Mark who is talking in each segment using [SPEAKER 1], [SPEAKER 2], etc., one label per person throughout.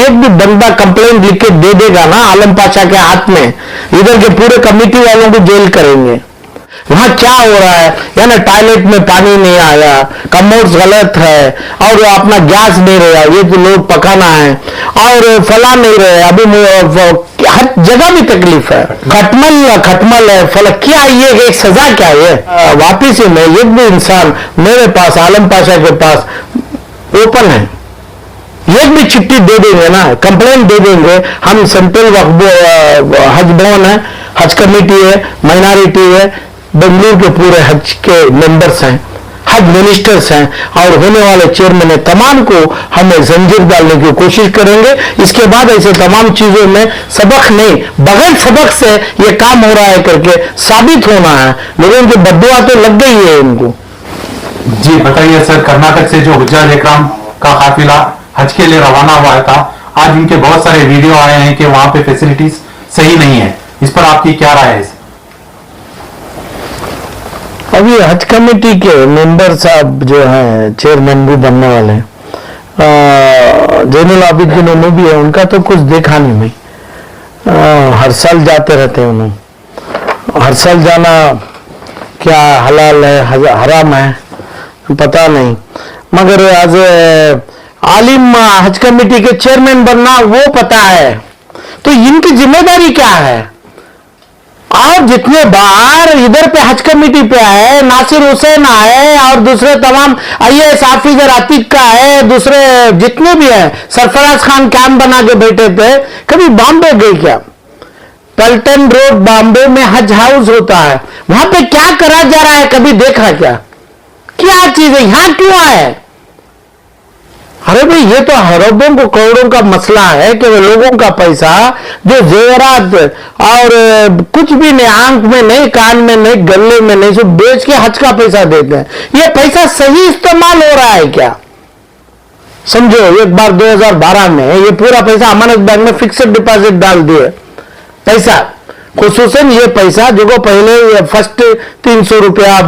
[SPEAKER 1] एक भी बंदा कंप्लेंट लिख के दे देगा ना आलम पाशा के हाथ में, इधर के पूरे कमेटी वालों को जेल करेंगे। वहां क्या हो रहा है, यानी टॉयलेट में पानी नहीं आया, कमोड्स गलत है, और अपना गैस नहीं रहा, ये तो लोग पकाना है, और फला नहीं रहे, अभी हर जगह भी तकलीफ है, खटमल है, फला क्या, ये एक सजा क्या है? वापिस ही मैं एक भी इंसान मेरे पास आलम पाशा के पास ओपन है, एक भी चिट्ठी दे देंगे ना, कंप्लेंट दे देंगे, हम सेंट्रल हज भवन है, हज कमेटी है, माइनॉरिटी है, बेंगलुरु के पूरे हज के मेंबर्स हैं, हज मिनिस्टर्स हैं, और होने वाले चेयरमैन है, तमाम को हमें जंजीर डालने की कोशिश करेंगे। इसके बाद ऐसे तमाम चीजों में सबक नहीं, बगैर सबक से ये काम हो रहा है करके साबित होना है। लोगों की बद्दुआ तो लग गई है इनको।
[SPEAKER 2] जी बताइए सर, कर्नाटक से जो हुज्जाज इकराम का काफिला हज के लिए रवाना हुआ था, आज उनके बहुत सारे वीडियो आए हैं कि वहां पे फैसिलिटीज सही नहीं है, इस पर आपकी क्या राय है?
[SPEAKER 1] अभी हज कमेटी के मेंबर साहब जो हैं, चेयरमैन भी बनने वाले हैं, जैनुल आबिदीन उन्होंने भी है, उनका तो कुछ देखा नहीं भाई। हर साल जाते रहते हैं उन्होंने, हर साल जाना क्या हलाल है हराम है पता नहीं, मगर आज आलिम हज कमेटी के चेयरमैन बनना वो पता है। तो इनकी जिम्मेदारी क्या है? और जितने बार इधर पे हज कमेटी पे आए, नासिर हुसैन आए, और दूसरे तमाम IAS ऑफिसर अतीक का है, दूसरे जितने भी हैं, सरफराज खान कैंप बना के बैठे थे। कभी बॉम्बे गए क्या? पल्टन रोड बॉम्बे में हज हाउस होता है, वहां पे क्या करा जा रहा है कभी देखा क्या? क्या चीज है, यहां क्यों आए? अरे भाई ये तो अरबों को करोड़ों का मसला है कि वो लोगों का पैसा जो जेवरात और कुछ भी नहीं, आंख में नहीं, कान में नहीं, गले में नहीं, सब बेच के हज का पैसा देते हैं। ये पैसा सही इस्तेमाल हो रहा है क्या? समझो, एक बार 2012 में ये पूरा पैसा अमानत बैंक में फिक्स्ड डिपॉजिट डाल दिए पैसा, खुसूसन ये पैसा जो को पहले फर्स्ट 300 रुपया,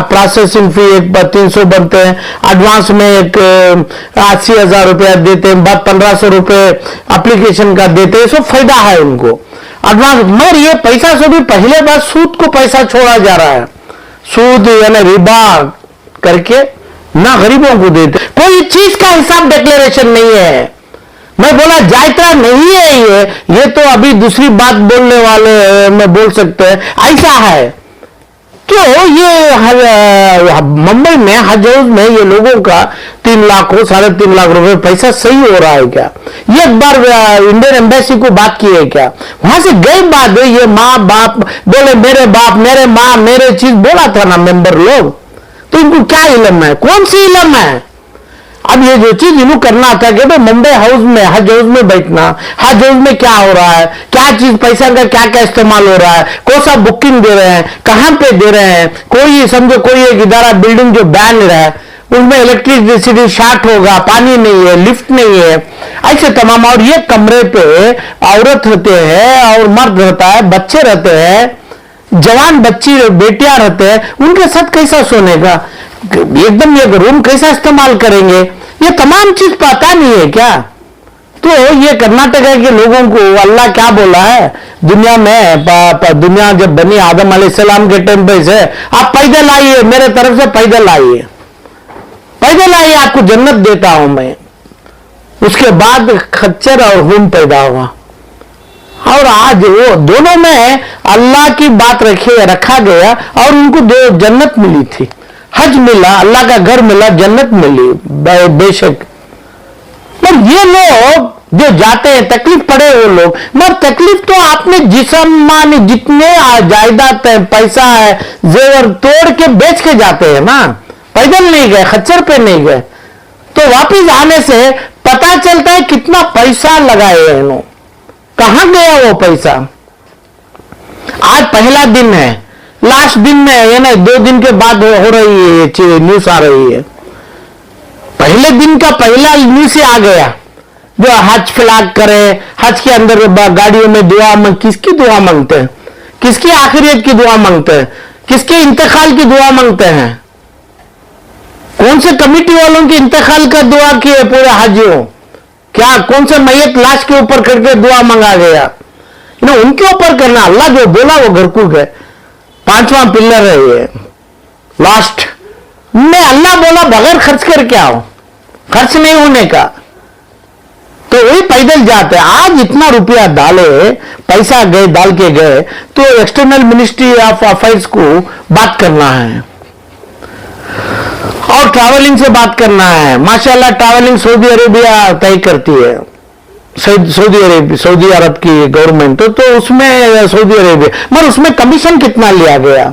[SPEAKER 1] प्रोसेसिंग फी एक बार 300 बनते हैं, एडवांस में एक 80,000 रुपया देते हैं, बाद 1500 रुपये एप्लीकेशन का देते हैं, सब फायदा है उनको एडवांस। मगर ये पैसा से भी पहले बार सूद को पैसा छोड़ा जा रहा है, सूद यानी रिबा करके ना गरीबों को देते, कोई चीज का हिसाब डिक्लेरेशन नहीं है। मैं बोला जायका नहीं है ये तो अभी दूसरी बात बोलने वाले मैं बोल सकते हैं, ऐसा है। तो ये मुंबई में हज हाउस में ये लोगों का 3 लाख हो 3.5 लाख रुपए पैसा सही हो रहा है क्या? ये एक बार इंडियन एम्बेसी को बात की है क्या? वहां से गई बात है, ये माँ बाप बोले मेरे बाप मेरे माँ मेरे चीज बोला था ना मेंबर लोग, तो इनको क्या इल्म है? कौन सी इल्म है? अब ये जो चीज इन्हों करना था कि भाई मुंबई हाउस में हज हाउस में बैठना, हज हाउस में क्या हो रहा है, क्या चीज पैसा का क्या क्या इस्तेमाल हो रहा है, कौन सा बुकिंग दे रहे हैं, कहां पे दे रहे हैं, कोई समझो कोई एक इदारा बिल्डिंग जो बैन रहा है उसमें इलेक्ट्रिसिटी शॉर्ट होगा, पानी नहीं है, लिफ्ट नहीं है, ऐसे तमाम। और ये कमरे पे औरत रहते हैं और मर्द रहता है, बच्चे रहते हैं, जवान बच्ची बेटियां रहते हैं, उनके साथ कैसा सोने का, एकदम ये रूम कैसा इस्तेमाल करेंगे, ये तमाम चीज पता नहीं है क्या? तो ये कर्नाटक के लोगों को अल्लाह क्या बोला है, दुनिया में दुनिया जब बनी आदम अलैहिस्सलाम के टाइम पे से आप पैदल आइए, मेरे तरफ से पैदल आइए, पैदल आइए, आपको जन्नत देता हूं मैं। उसके बाद खच्चर और खून पैदा हुआ, और आज वो दोनों में अल्लाह की बात रखा गया, और उनको दो जन्नत मिली थी, हज मिला, अल्लाह का घर मिला, जन्नत मिली बेशक। पर ये लोग जो जाते हैं तकलीफ पड़े वो लोग, मगर तकलीफ तो आपने जिस्मानी जितने जायदाद है, पैसा है, जेवर तोड़ के बेच के जाते हैं ना, पैदल नहीं गए, खच्चर पे नहीं गए। तो वापिस आने से पता चलता है कितना पैसा लगाए हैं इन्होंने, कहां गया वो पैसा। आज पहला दिन है, लास्ट दिन में है ना, 2 दिन के बाद हो रही है न्यूज आ रही है। पहले दिन का पहला न्यूज से आ गया, जो हज फ्लैग करे, हज के अंदर गाड़ियों में दुआ किसकी दुआ मांगते हैं, किसकी आखिरियत की दुआ मांगते हैं, किसके इंतकाल की दुआ मांगते हैं, कौन से कमेटी वालों के इंतकाल का दुआ किए पूरे हाजियों, क्या कौन से मैयत लाश के ऊपर करके दुआ मंगा गया? उनके ऊपर करना, अल्लाह जो बोला वो घरकूक है, 5वां पिलर है ये लास्ट में। अल्लाह बोला बगैर खर्च करके आओ, खर्च नहीं होने का, तो वही पैदल जाते। आज इतना रुपया डाले, पैसा गए डाल के गए, तो एक्सटर्नल मिनिस्ट्री ऑफ अफेयर्स को बात करना है और ट्रैवलिंग से बात करना है। माशाल्लाह ट्रैवलिंग सऊदी अरेबिया तय करती है, सऊदी अरब की गवर्नमेंट, तो उसमें सऊदी अरेबिया, मगर उसमें कमीशन कितना लिया गया,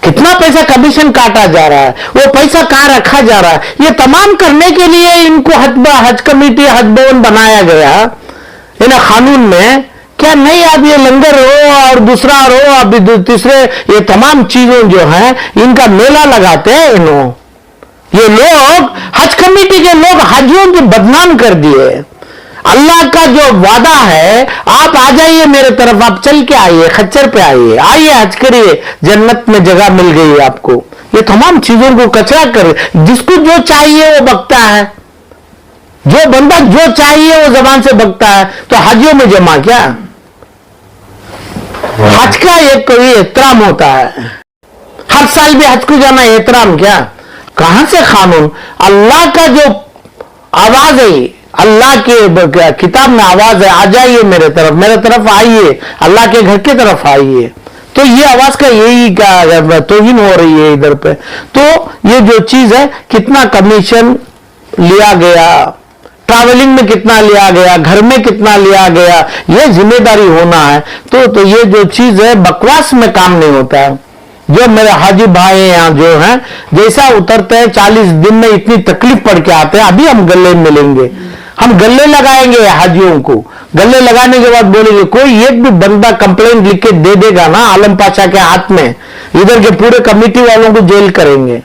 [SPEAKER 1] कितना पैसा कमीशन काटा जा रहा है, वो पैसा कहां रखा जा रहा है? ये तमाम करने के लिए इनको हज कमेटी, हज भवन बनाया गया इन कानून में। क्या नहीं? अब ये लंगर हो और दूसरा हो, अभी तीसरे, ये तमाम चीजों जो है इनका मेला लगाते हैं ये लोग। हज कमेटी के लोग हाजियों की बदनाम कर दिए। अल्लाह का जो वादा है, आप आ जाइए मेरे तरफ, आप चल के आइए, खच्चर पे आइए, आइए हज करिए, जन्नत में जगह मिल गई आपको। ये तमाम चीजों को कचरा कर, जिसको जो चाहिए वो बकता है, जो बंदा जो चाहिए वो जबान से बकता है। तो हाजियों में जमा क्या? हज का एक कोई एहतराम होता है, हर साल भी हज को जाना एहतराम क्या? कहां से कानून? अल्लाह का जो आवाज है, अल्लाह के किताब में आवाज है, आ जाइए मेरे तरफ आइए, अल्लाह के घर की तरफ आइए। तो ये आवाज का यही का तौहीन हो रही है इधर पे। तो ये जो चीज है, कितना कमीशन लिया गया, ट्रैवलिंग में कितना लिया गया, घर में कितना लिया गया, ये जिम्मेदारी होना है। तो ये जो चीज है, बकवास में काम नहीं होता है। जो मेरे हाजी भाई यहाँ जो हैं, जैसा उतरते हैं 40 दिन में इतनी तकलीफ पड़ के आते हैं। अभी हम गले मिलेंगे, हम गले लगाएंगे हाजियों को। गले लगाने के बाद बोलेंगे, कोई एक भी बंदा कंप्लेंट लिख के दे देगा ना आलम पाशा के हाथ में, इधर के पूरे कमेटी वालों को जेल करेंगे।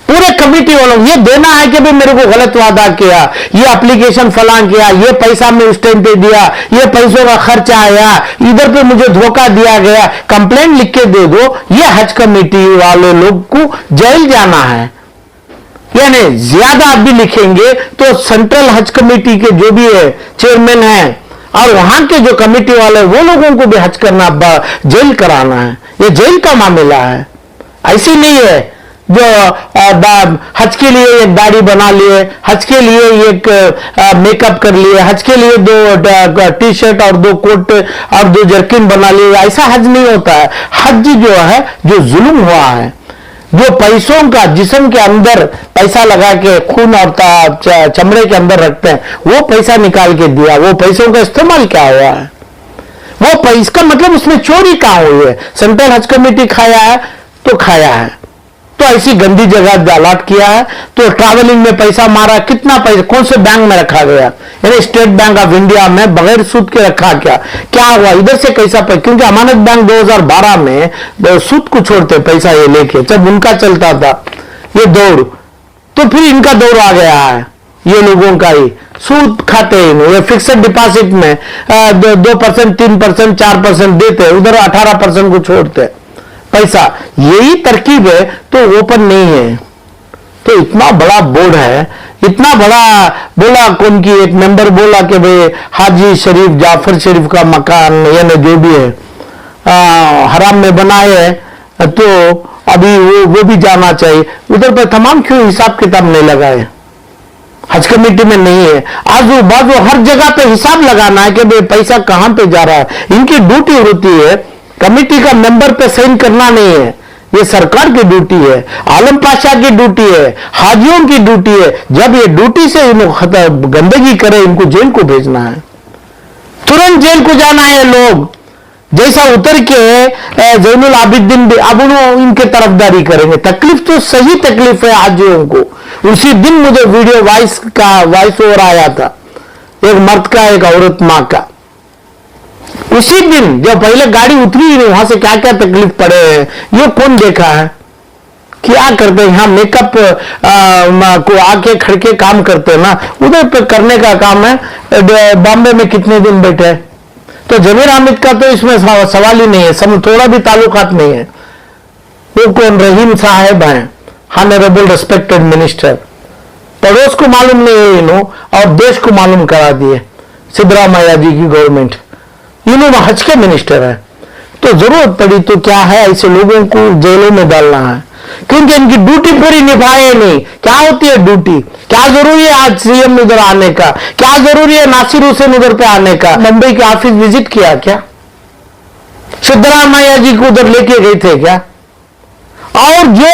[SPEAKER 1] पूरे कमेटी वालों ये देना है कि भाई मेरे को गलत वादा किया, ये एप्लीकेशन फलां किया, ये पैसा मैं उस टाइम पे दिया, ये पैसों का खर्चा आया, इधर पे मुझे धोखा दिया गया, कंप्लेंट लिख के दे दो। ये हज कमेटी वाले लोग को जेल जाना है। यानी ज्यादा आप भी लिखेंगे तो सेंट्रल हज कमेटी के जो भी है चेयरमैन है और वहां के जो कमेटी वाले, वो लोगों को भी हज करना, जेल कराना है। ये जेल का मामला है, ऐसी नहीं है जो हज के लिए एक दाढ़ी बना लिए, हज के लिए एक मेकअप कर लिए, हज के लिए 2 टी शर्ट और 2 कोट और 2 जर्किन बना लिए। ऐसा हज नहीं होता है। हज जो है, जो जुल्म हुआ है, जो पैसों का जिस्म के अंदर पैसा लगा के खून और चमड़े के अंदर रखते हैं, वो पैसा निकाल के दिया, वो पैसों का इस्तेमाल क्या हुआ है? वो पैसा का मतलब उसमें चोरी कहां हुई है? सेंट्रल हज कमेटी खाया है तो खाया है, तो ऐसी गंदी जगह अलॉट किया है। तो ट्रैवलिंग में पैसा मारा, कितना पैसा कौन से बैंक में रखा गया? यानी स्टेट बैंक ऑफ इंडिया में बगैर सूद के रखा क्या हुआ? इधर से कैसा पैसा? क्योंकि अमानत बैंक 2012 में सूद को छोड़ते पैसा ये लेके, जब उनका चलता था ये दौड़, तो फिर इनका दौड़ आ गया है, ये लोगों का ही सूद खाते हैं। ये फिक्स्ड डिपॉजिट में 2%, 3%, 4% देते, उधर 18% को छोड़ते पैसा। यही तरकीब है, तो ओपन नहीं है। तो इतना बड़ा बोर्ड है, इतना बड़ा बोला, कौन की एक मेंबर बोला कि भाई हाजी शरीफ जाफर शरीफ का मकान यानी जो भी है हराम में बनाए है, तो अभी वो भी जाना चाहिए। उधर पर तमाम क्यों हिसाब किताब नहीं लगाए? हज कमेटी में नहीं है, आजू बाजू हर जगह पे हिसाब लगाना है कि भाई पैसा कहां पे जा रहा है। इनकी ड्यूटी होती है, कमेटी का मेंबर पे साइन करना नहीं है, ये सरकार की ड्यूटी है, आलम पाशा की ड्यूटी है, हाजियों की ड्यूटी है। जब ये ड्यूटी से गंदगी करे, इनको जेल को भेजना है, तुरंत जेल को जाना है। लोग जैसा उतर के जैनुल आबिदीन भी अब इनके तरफदारी करेंगे। तकलीफ तो सही तकलीफ है हाजियों को। उसी दिन मुझे वीडियो वॉइस ओवर आया था, एक मर्द का, एक औरत मां का। उसी दिन जब पहले गाड़ी उतरी ही नहीं, वहां से क्या क्या तकलीफ पड़े हैं ये कौन देखा है? क्या करते हैं यहाँ? मेकअप को आके खड़के काम करते हैं ना, उधर पे करने का काम है। बॉम्बे में कितने दिन बैठे, तो जमीर हामिद का तो इसमें सवाल ही नहीं है, थोड़ा भी ताल्लुकात नहीं है। वो कौन? रहीम साहब हैं, ऑनरेबल रिस्पेक्टेड मिनिस्टर, पड़ोस को मालूम नहीं है इन्हों, और देश को मालूम करा दिए सिद्धरामैया जी की गवर्नमेंट। इन्हों हज के मिनिस्टर है, तो जरूरत पड़ी तो क्या है ऐसे लोगों को जेलों में डालना है, क्योंकि इनकी ड्यूटी पूरी निभाए नहीं। क्या होती है ड्यूटी? क्या जरूरी है आज सीएम उधर आने का? क्या जरूरी है नासिर हुसैन उधर पे आने का? मुंबई के ऑफिस विजिट किया क्या? सिद्धरामैया जी को उधर लेके गए थे क्या? और जो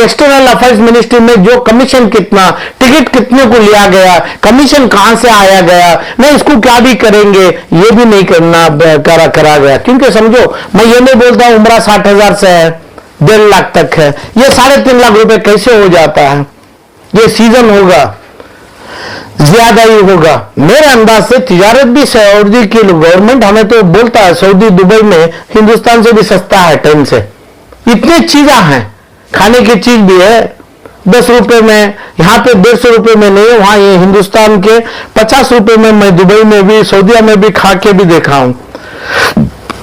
[SPEAKER 1] एक्सटर्नल अफेयर्स मिनिस्ट्री में जो कमीशन कितना, टिकट कितने को लिया गया, कमीशन कहां से आया गया, नहीं इसको क्या भी करेंगे, ये भी नहीं करना करा गया। क्योंकि समझो, मैं ये नहीं बोलता हूं उम्र 60,000 से है, 1.5 लाख तक है, ये 3.5 लाख रुपए कैसे हो जाता है? ये सीजन होगा, ज्यादा ही होगा मेरे अंदाज से। तिजारत भी सऊदी की गवर्नमेंट हमें तो बोलता है सऊदी दुबई में हिंदुस्तान से भी सस्ता है, ट्रेन से। इतनी चीजें हैं, खाने की चीज भी है 10 रुपए में, यहां पे 150 रुपए में नहीं है, वहां ये हिंदुस्तान के 50 रुपए में। मैं दुबई में भी सऊदीया में भी खा के भी देखा हूं,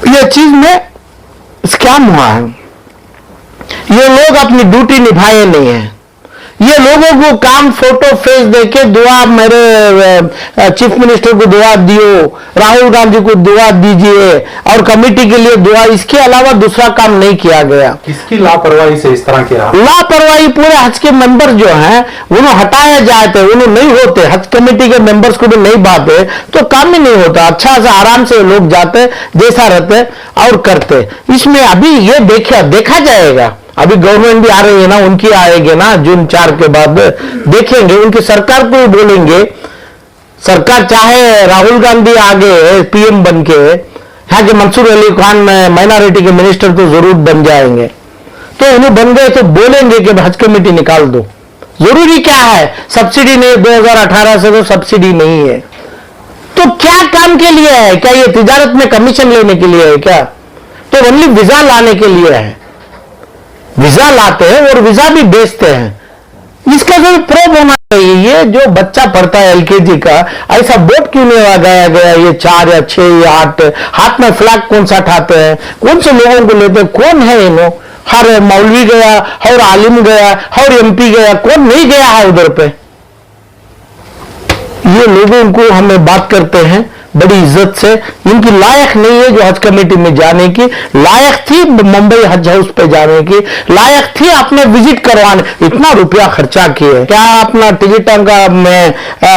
[SPEAKER 1] ये चीज में स्कैम हुआ है। ये लोग अपनी ड्यूटी निभाए नहीं है। ये लोगों को काम फोटो फेस देके दुआ, मेरे चीफ मिनिस्टर को दुआ दियो, राहुल गांधी को दुआ दीजिए और कमेटी के लिए दुआ, इसके अलावा दूसरा काम नहीं किया गया।
[SPEAKER 2] किसकी लापरवाही से इस तरह की रहा?
[SPEAKER 1] लापरवाही पूरे हज के मेंबर जो हैं उन्हें हटाया जाते, उन्हें नहीं होते, हज कमेटी के मेंबर्स को भी नहीं बाते तो काम ही नहीं होता। अच्छा से आराम से लोग जाते, जैसा रहते और करते। इसमें अभी ये देखा जाएगा, अभी गवर्नमेंट भी आ रही है ना, उनकी आएगी ना जून 4 के बाद, देखेंगे उनकी सरकार को भी बोलेंगे। सरकार चाहे राहुल गांधी आगे पीएम बन के, यहाँ के मंसूर अली खान माइनॉरिटी के मिनिस्टर तो जरूर बन जाएंगे, तो उन्हें बन गए तो बोलेंगे कि हज कमेटी निकाल दो। जरूरी क्या है? सब्सिडी नहीं, 2018 से तो सब्सिडी नहीं है, तो क्या काम के लिए है? क्या ये तिजारत में कमीशन लेने के लिए है क्या? तो ओनली वीजा लाने के लिए है। वीजा लाते हैं और वीजा भी बेचते हैं। इसका जो प्रूफ होना चाहिए। ये जो बच्चा पढ़ता है एलकेजी का, ऐसा बोर्ड क्यों नहीं लगाया गया? ये 4 या 6 या 8 हाथ में फ्लैग कौन सा उठाते हैं? कौन से लोगों को लेते हैं? कौन है इन्हों? हर मौलवी गया, हर आलिम गया, हर एमपी गया, कौन नहीं गया है उधर पे? ये लोगों को हमें बात करते हैं बड़ी इज्जत से, इनकी लायक नहीं है जो हज कमेटी में जाने की। लायक थी मुंबई हज हाउस पे जाने की, लायक थी अपने विजिट करवाने, इतना रुपया खर्चा किए। क्या अपना टिकटों का में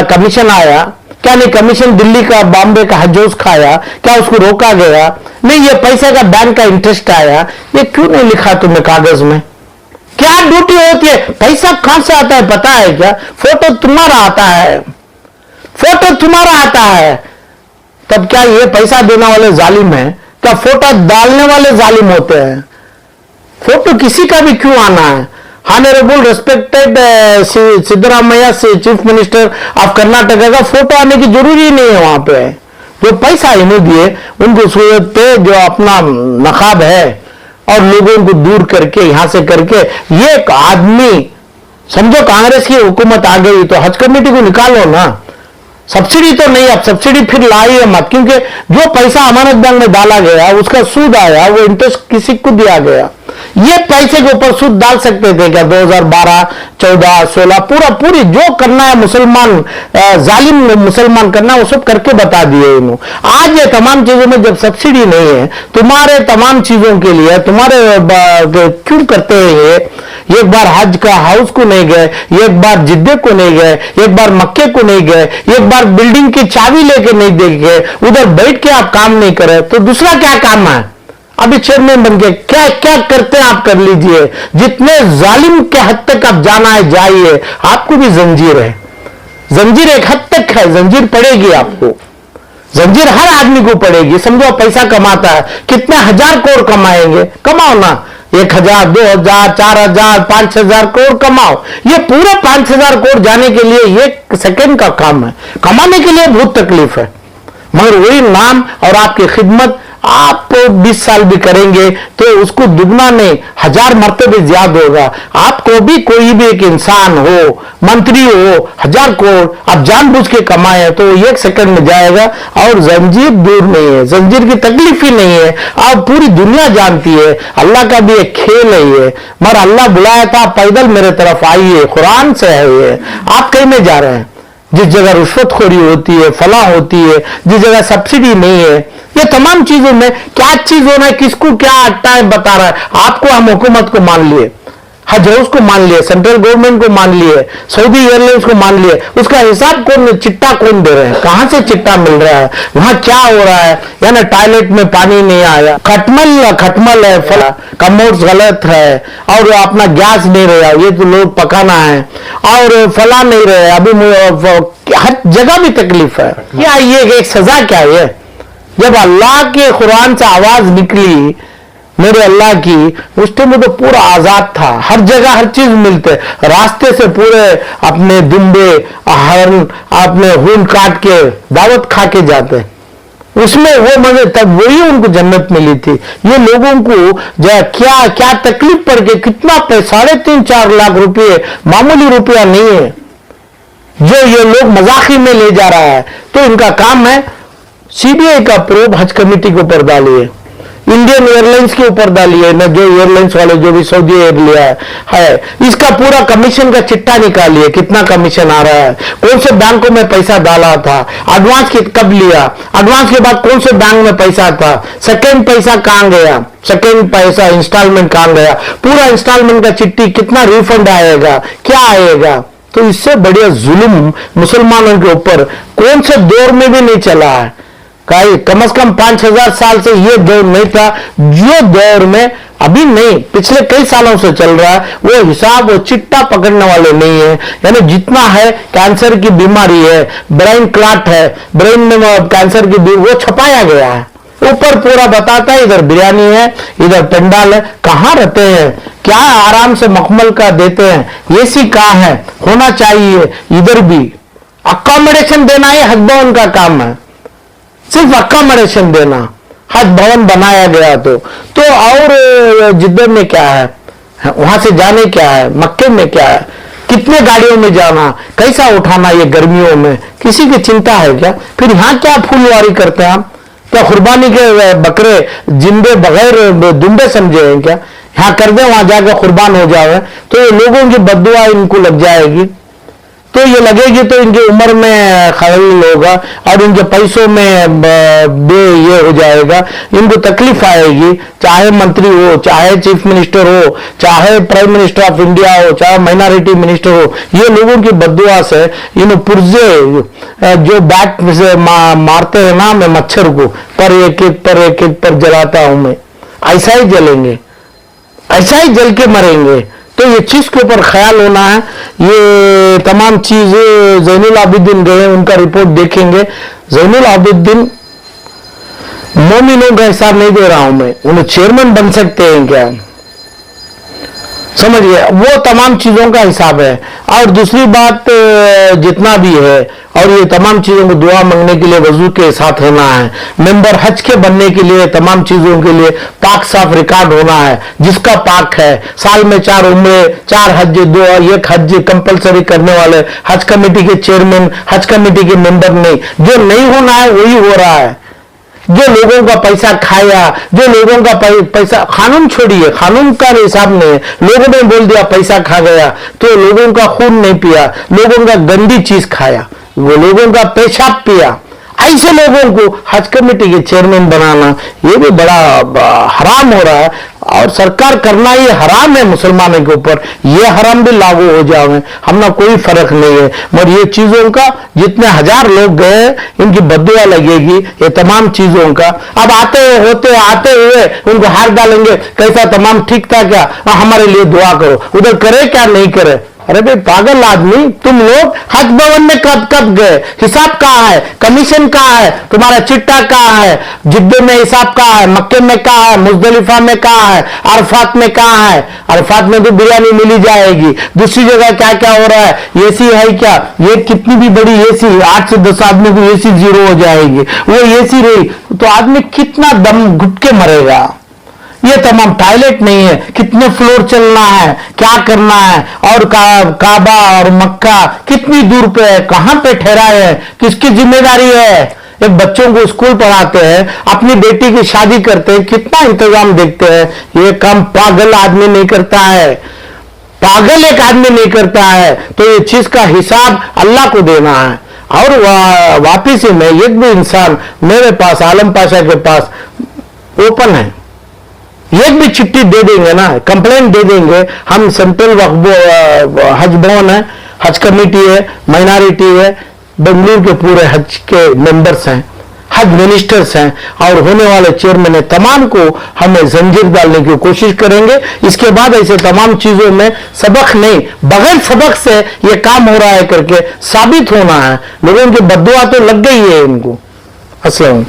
[SPEAKER 1] कमीशन आया? क्या नहीं कमीशन दिल्ली का, बॉम्बे का हज हाउस खाया? क्या उसको रोका गया? नहीं, ये पैसे का बैंक का इंटरेस्ट आया। ये क्यों नहीं लिखा तुमने कागज में? क्या ड्यूटी होती है? पैसा कहां से आता है पता है क्या? फोटो तुम्हारा आता है, फोटो तुम्हारा आता है, तब क्या ये पैसा देने वाले जालिम हैं? क्या फोटो डालने वाले जालिम होते हैं? फोटो किसी का भी क्यों आना है? ऑनरेबल रेस्पेक्टेड सिद्धरामैया से चीफ मिनिस्टर ऑफ कर्नाटका का फोटो आने की जरूरी नहीं है। वहां पे जो पैसा इन्हें दिए उनको सूरत पे जो अपना नकाब है और लोगों को दूर करके यहां से करके, ये एक आदमी समझो कांग्रेस की हुकूमत आ गई तो हज कमेटी को निकालो ना। सब्सिडी तो नहीं, अब सब्सिडी फिर लाइए मत, क्योंकि जो पैसा अमानत बैंक में डाला गया उसका सूद आया, वो इंटरेस्ट किसी को दिया गया। ये पैसे के ऊपर सूद डाल सकते थे क्या? 2012, 14, 16 पूरी जो करना है मुसलमान जालिम मुसलमान करना वो सब करके बता दिए इन्होंने। आज ये तमाम चीजों में जब सब्सिडी नहीं है तुम्हारे तमाम चीजों के लिए, तुम्हारे क्यों करते हैं ये? एक बार हज का हाउस को नहीं गए, एक बार जिद्दे को नहीं गए, एक बार मक्के को नहीं गए, एक बार बिल्डिंग की चाबी लेके नहीं दे गए, उधर बैठ के आप काम नहीं करे तो दूसरा क्या काम है? अभी चेयरमैन बन के क्या क्या करते हैं आप कर लीजिए। जितने जालिम के हद तक आप जाना है जाइए, आपको भी जंजीर है। जंजीर एक हद तक है, जंजीर पड़ेगी आपको, जंजीर हर आदमी को पड़ेगी। समझो पैसा कमाता है, कितने 1000 करोड़ कमाएंगे? कमाओ ना, 1000, 2000, 4000, 5000 करोड़ कमाओ। ये पूरे 5000 करोड़ जाने के लिए 1 सेकंड का काम है। कमाने के लिए बहुत तकलीफ है, मगर वही नाम और आपकी खिदमत, आप 20 साल भी करेंगे तो उसको दुगना नहीं 1000 मर्तबे ज्यादा होगा। आपको भी कोई भी एक इंसान हो, मंत्री हो, 1000 करोड़ आप जानबूझ के कमाए तो 1 सेकंड में जाएगा। और जंजीर दूर नहीं है, जंजीर की तकलीफ ही नहीं है। आप पूरी दुनिया जानती है अल्लाह का भी एक खेल है ये, मगर अल्लाह बुलाया था पैदल मेरे तरफ आइए, कुरान से है ये। आप कहीं में जा रहे हैं? जिस जगह रिश्वतखोरी होती है, फला होती है, जिस जगह सब्सिडी नहीं है, ये तमाम चीजों में क्या चीज होना है, किसको क्या अट्टा है बता रहा है। आपको हम हुकूमत को मान लिए, हज हाउस को मान लिए, सेंट्रल गवर्नमेंट को मान लिए, सऊदी एयरलाइंस को मान लिए, उसका हिसाब कौन, चिट्टा कौन दे रहे हैं, कहां से चिट्टा मिल रहा है, वहां क्या हो रहा है, यानी टॉयलेट में पानी नहीं आया, खटमल है, फला कमोड्स गलत है, और अपना गैस नहीं रहा, ये तो लोग पकाना है, और फला नहीं रहे, अभी हर जगह भी तकलीफ है। क्या ये एक सजा क्या है? जब अल्लाह के कुरान से आवाज निकली मेरे अल्लाह की, उस टाइम में तो पूरा आजाद था, हर जगह हर चीज मिलते, रास्ते से पूरे अपने दुम्बे हरण अपने खून काट के दावत खा के जाते, उसमें वो मजे, तब वही उनको जन्नत मिली थी। ये लोगों को क्या क्या तकलीफ पड़ के कितना 3.5-4 लाख रुपए मामूली रुपया नहीं है जो ये लोग मजाकी में ले जा रहा है। तो इनका काम है सीबीआई का प्रोब हज कमेटी के ऊपर डालिए, इंडियन एयरलाइंस के ऊपर डालिए ना, जो एयरलाइंस वाले जो भी सऊदी एयर लिया है इसका पूरा कमीशन का चिट्ठा निकालिए, कितना कमीशन आ रहा है, कौन से बैंकों में पैसा डाला था, एडवांस कब लिया, एडवांस के बाद कौन से बैंक में पैसा था, सेकेंड पैसा कहां गया, सेकेंड पैसा इंस्टॉलमेंट कहां गया, पूरा इंस्टॉलमेंट का चिट्ठी कितना रिफंड आएगा, क्या आएगा। तो इससे बढ़िया जुल्म मुसलमानों के ऊपर कौन से दौर में भी नहीं चला है। कम से कम 5000 साल से ये दौर नहीं था, जो दौर में अभी नहीं पिछले कई सालों से चल रहा है, वो हिसाब वो चिट्टा पकड़ने वाले नहीं है। यानी जितना है कैंसर की बीमारी है, ब्रेन क्लॉट है, ब्रेन में कैंसर की वो छपाया गया है, ऊपर पूरा बताता है इधर बिरयानी है, इधर पंडाल है, कहां रहते हैं, क्या आराम से मखमल का देते हैं, एसी कहां है, होना चाहिए इधर भी अकोमोडेशन देना ही हज भवन का काम है, सिर्फ अकोमोडेशन देना, हज भवन बनाया गया तो और जिद्दे में क्या है, वहां से जाने क्या है, मक्के में क्या है, कितने गाड़ियों में जाना, कैसा उठाना ये गर्मियों में, किसी की चिंता है क्या। फिर यहाँ क्या फूलवारी करते हैं आप, क्या कुर्बानी के बकरे जिंदे बगैर दुम्बे समझे हैं क्या, यहाँ कर दे वहां जाकर कुर्बान हो जाए तो ये लोगों की बद्दुआ इनको लग जाएगी, तो ये लगेगी तो इनकी उम्र में खलल होगा और इनके पैसों में ये हो जाएगा, इनको तकलीफ आएगी, चाहे मंत्री हो, चाहे चीफ मिनिस्टर हो, चाहे प्राइम मिनिस्टर ऑफ इंडिया हो, चाहे माइनॉरिटी मिनिस्टर हो, ये लोगों की बद्दुआ से इन पुर्जे जो बैट से मारते हैं ना, मैं मच्छर को पर एक पर जलाता हूं मैं, ऐसा ही जलेंगे, ऐसा ही जल के मरेंगे। तो ये चीज के ऊपर ख्याल होना है। ये तमाम चीजें जैनुल आबिदीन गए, उनका रिपोर्ट देखेंगे। जैनुल आबिदीन मोमिनों का हिसाब नहीं दे रहा हूं मैं, उन्हें चेयरमैन बन सकते हैं क्या, समझिए, वो तमाम चीजों का हिसाब है। और दूसरी बात जितना भी है, और ये तमाम चीजों को दुआ मांगने के लिए वजू के साथ होना है, मेंबर हज के बनने के लिए तमाम चीजों के लिए पाक साफ रिकॉर्ड होना है, जिसका पाक है, साल में 4 उम्रे, 4 हज, 2 1 हज कंपलसरी करने वाले हज कमेटी के चेयरमैन, हज कमेटी के मेंबर नहीं, जो नहीं होना है वही हो रहा है। जो लोगों का पैसा खाया, जो लोगों का पैसा, कानून छोड़िए, कानून का हिसाब नहीं है, लोगों ने बोल दिया पैसा खा गया तो लोगों का खून नहीं पिया, लोगों का गंदी चीज खाया, वो लोगों का पेशाब पिया, ऐसे लोगों को हज कमेटी के चेयरमैन बनाना ये भी बड़ा हराम हो रहा है। और सरकार करना ये हराम है मुसलमानों के ऊपर, ये हराम भी लागू हो जाए, हमना कोई फर्क नहीं है। मगर ये चीजों का जितने 1000 लोग गए इनकी बद्दुआ लगेगी ये तमाम चीजों का। अब आते हुए उनको हार डालेंगे, कैसा तमाम ठीक था क्या, हमारे लिए दुआ करो, उधर करे क्या नहीं करे। अरे भाई पागल आदमी, तुम लोग हज भवन में कब गए, हिसाब कहाँ है, कमीशन कहाँ है, तुम्हारा चिट्टा कहाँ है, जिद्दे में हिसाब कहाँ है, मक्के में कहाँ है, मुजदलिफा में कहाँ है, अरफात में कहाँ है। अरफात में तो बिरयानी मिली जाएगी, दूसरी जगह क्या क्या हो रहा है, एसी है क्या, ये कितनी भी बड़ी एसी 8 से 10 आदमी को एसी 0 हो जाएगी, वो एसी रही तो आदमी कितना दम घुट के मरेगा। ये तमाम टॉयलेट नहीं है, कितने फ्लोर चलना है, क्या करना है, और काबा और मक्का कितनी दूर पे है, कहां पे ठहराए है, किसकी जिम्मेदारी है। एक बच्चों को स्कूल पढ़ाते हैं, अपनी बेटी की शादी करते हैं, कितना इंतजाम देखते हैं। ये काम पागल आदमी नहीं करता है, पागल एक आदमी नहीं करता है। तो ये चीज का हिसाब अल्लाह को देना है। और वापिस ही में एक भी इंसान मेरे पास, आलम पाशा के पास ओपन है, एक भी चिट्ठी दे देंगे ना, कंप्लेंट दे देंगे। हम सेंट्रल हज भवन है, हज कमेटी है, माइनॉरिटी है, बेंगलुरु के पूरे हज के मेंबर्स हैं, हज मिनिस्टर्स हैं, और होने वाले चेयरमैन है, तमाम को हमें जंजीर डालने की कोशिश करेंगे। इसके बाद ऐसे तमाम चीजों में सबक नहीं, बगैर सबक से ये काम हो रहा है करके साबित होना है। लोगों की बद्दुआ तो लग गई है इनको। अस्सलाम।